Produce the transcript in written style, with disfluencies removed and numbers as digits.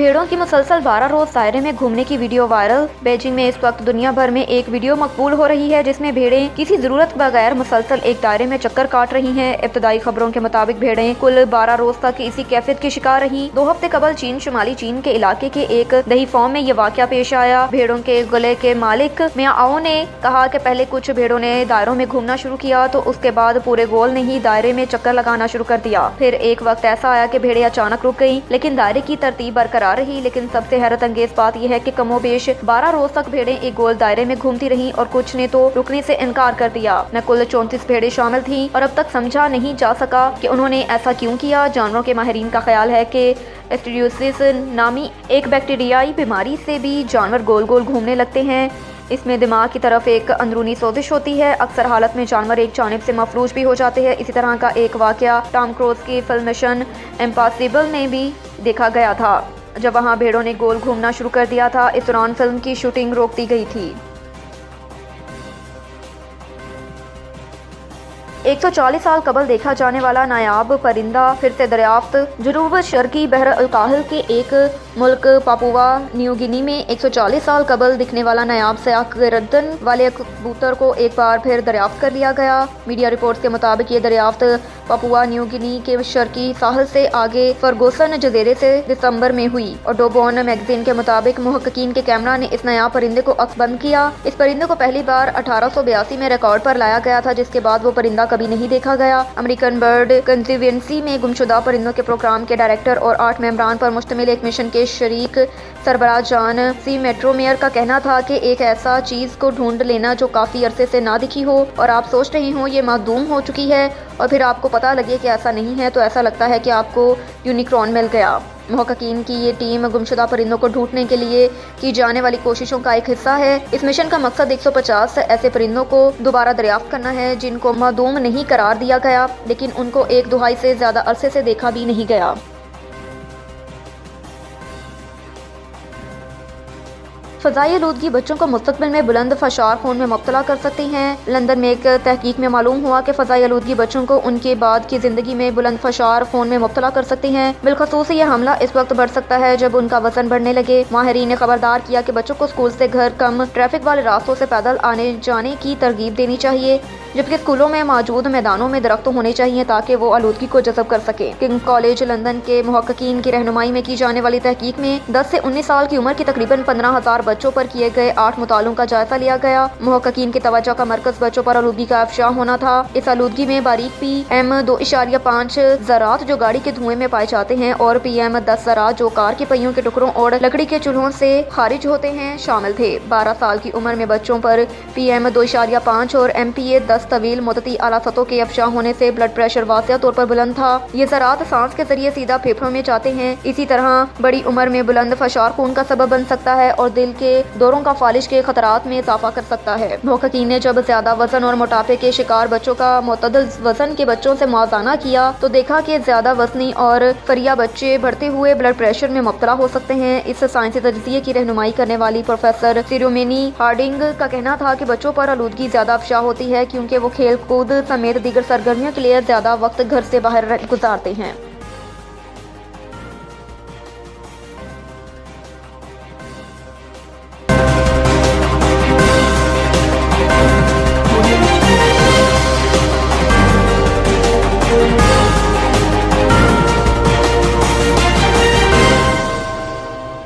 भेड़ों की मुसलसल 12 रोज दायरे में घूमने की वीडियो वायरल। बीजिंग में इस वक्त दुनिया भर में एक वीडियो मकबूल हो रही है जिसमें भेड़ें किसी जरूरत बगैर मुसलसल एक दायरे में चक्कर काट रही हैं। इब्तदाई खबरों के मुताबिक भेड़ें कुल 12 रोज तक इसी कैफियत की शिकार रही। 2 हफ्ते कबल चीन शुमाली चीन के इलाके के एक दही फार्म में ये वाकया पेश आया। भेड़ों के गले के मालिक मियाओ ने कहा कि पहले कुछ भेड़ों ने दायरों में घूमना शुरू किया तो उसके बाद पूरे गोल ने ही दायरे में चक्कर लगाना शुरू कर दिया। फिर एक वक्त ऐसा आया कि भेड़ें अचानक रुक गयी, लेकिन दायरे की तरतीब बरकरार रही। लेकिन सबसे हैरत अंगेज बात यह है कि कमोबेश 12 रोज तक भेड़ें एक गोल दायरे में घूमती रहीं और कुछ ने तो रुकने से इनकार कर दिया। न कुल 34 भेड़ें शामिल थीं और अब तक समझा नहीं जा सका कि उन्होंने ऐसा क्यों किया। जानवरों के माहिरीन का ख्याल है कि एस्टेरियोसिस नामी एक बैक्टीरियाई बीमारी से भी जानवर गोल गोल घूमने लगते हैं। इसमें दिमाग की तरफ एक अंदरूनी सोजिश होती है। अक्सर हालत में जानवर एक जानिब से मफलूज भी हो जाते हैं। इसी तरह का एक वाकया टॉम क्रूज की फिल्म मिशन इम्पॉसिबल में भी देखा गया था, जब वहां भेड़ों ने गोल घूमना शुरू कर दिया था। इस दौरान फिल्म की शूटिंग रोक दी गई थी। 140 साल कबल देखा जाने वाला नायाब परिंदा फिर से दरियाफ्त। जनूब शर्की बहर अल-काहिल के एक मुल्क पापुआ न्यू गिनी में 140 साल कबल दिखने वाला नायाब सयाह गर्दन वाले कबूतर को एक बार फिर दरियाफ्त कर लिया गया। मीडिया रिपोर्ट्स के मुताबिक ये दरियाफ्त पापुआ न्यू गिनी के शर्की साहल से आगे फर्गुसन जजीरे से दिसंबर में हुई और डोबोन मैगजीन के मुताबिक मुहक्किकीन के कैमरा ने इस नायाब परिंदे को अक्सबंद किया। इस परिंदे को पहली बार 1882 में रिकॉर्ड पर लाया गया था, जिसके बाद वो परिंदा कभी नहीं देखा गया। अमेरिकन बर्ड कंजर्वेंसी में गुमशुदा परिंदों के प्रोग्राम के डायरेक्टर और 8 मेंबरान पर मुश्तमिल एक मिशन के शरीक सरबराह जॉन सी मेट्रोमेयर का कहना था कि एक ऐसा चीज को ढूंढ लेना जो काफी अरसे से ना दिखी हो और आप सोच रहे हो ये मादूम हो चुकी है और फिर आपको पता लगे कि ऐसा नहीं है, तो ऐसा लगता है कि आपको यूनिक्रॉन मिल गया। मुहक्किकीन की ये टीम गुमशुदा परिंदों को ढूंढने के लिए की जाने वाली कोशिशों का एक हिस्सा है। इस मिशन का मकसद 150 ऐसे परिंदों को दोबारा दरियाफ्त करना है जिनको मादूम नहीं करार दिया गया, लेकिन उनको एक दुहाई से ज्यादा अरसे से देखा भी नहीं गया। फ़ज़ाई आलूदगी बच्चों को मुस्तक़बिल में बुलंद फशार खून में मुब्तला कर सकती हैं। लंदन में एक तहकीक में मालूम हुआ कि फ़ज़ाई आलूदगी बच्चों को उनके बाद की ज़िंदगी में बुलंद फशार खून में मुब्तला कर सकती हैं। बिलखसूस यह हमला इस वक्त बढ़ सकता है जब उनका वजन बढ़ने लगे। माहिरीन ने खबरदार किया कि बच्चों को स्कूल से घर कम ट्रैफिक वाले रास्तों से पैदल आने जाने की तरगीब देनी चाहिए, जबकि स्कूलों में मौजूद मैदानों में दरख्त होने चाहिए ताकि वो आलूदगी को जज़ब कर सके। किंग्स कॉलेज लंदन के मुहक्किकीन की रहनुमाई में की जाने वाली तहकीक में 10 से 19 साल की उम्र की तकरीबन 15,000 बच्चों पर किए गए 8 मुतालों का जायजा लिया गया। मुहक्किकीन की तवज्जो का मरकज बच्चों पर आलूदगी का अफशा होना था। इस आलूदगी में बारीक PM2.5 ज़रात जो गाड़ी के धुएं में पाए जाते हैं और PM10 ज़रात जो कार के पहियों के टुकड़ों और लकड़ी के चूल्हों से खारिज होते हैं शामिल थे। 12 साल की उम्र में बच्चों पर PM2.5 और MPA-10 तवील मुद्दती आला सतहों के अफशा होने से ब्लड प्रेशर वाज़िह तौर पर बुलंद था। ये ज़रात सांस के जरिए सीधा फेफड़ों में जाते हैं। इसी तरह बड़ी उम्र में बुलंद फशार खून का सबब बन सकता है और दिल के दौरों का फालिश के खतरात में इजाफा कर सकता है। मुहक्किकीन ने जब ज्यादा वजन और मोटापे के शिकार बच्चों का मुतदल वजन के बच्चों से मुआवजा किया तो देखा कि ज्यादा वजनी और फरिया बच्चे बढ़ते हुए ब्लड प्रेशर में मुब्तला हो सकते हैं। इस साइंसी तजज़िये की रहनुमाई करने वाली प्रोफेसर सिरोमेनी हार्डिंग का कहना था कि बच्चों पर आलूदगी ज्यादा अफशा होती है क्योंकि वो खेल कूद समेत दीगर सरगर्मियों के लिए ज्यादा वक्त घर से बाहर गुजारते हैं।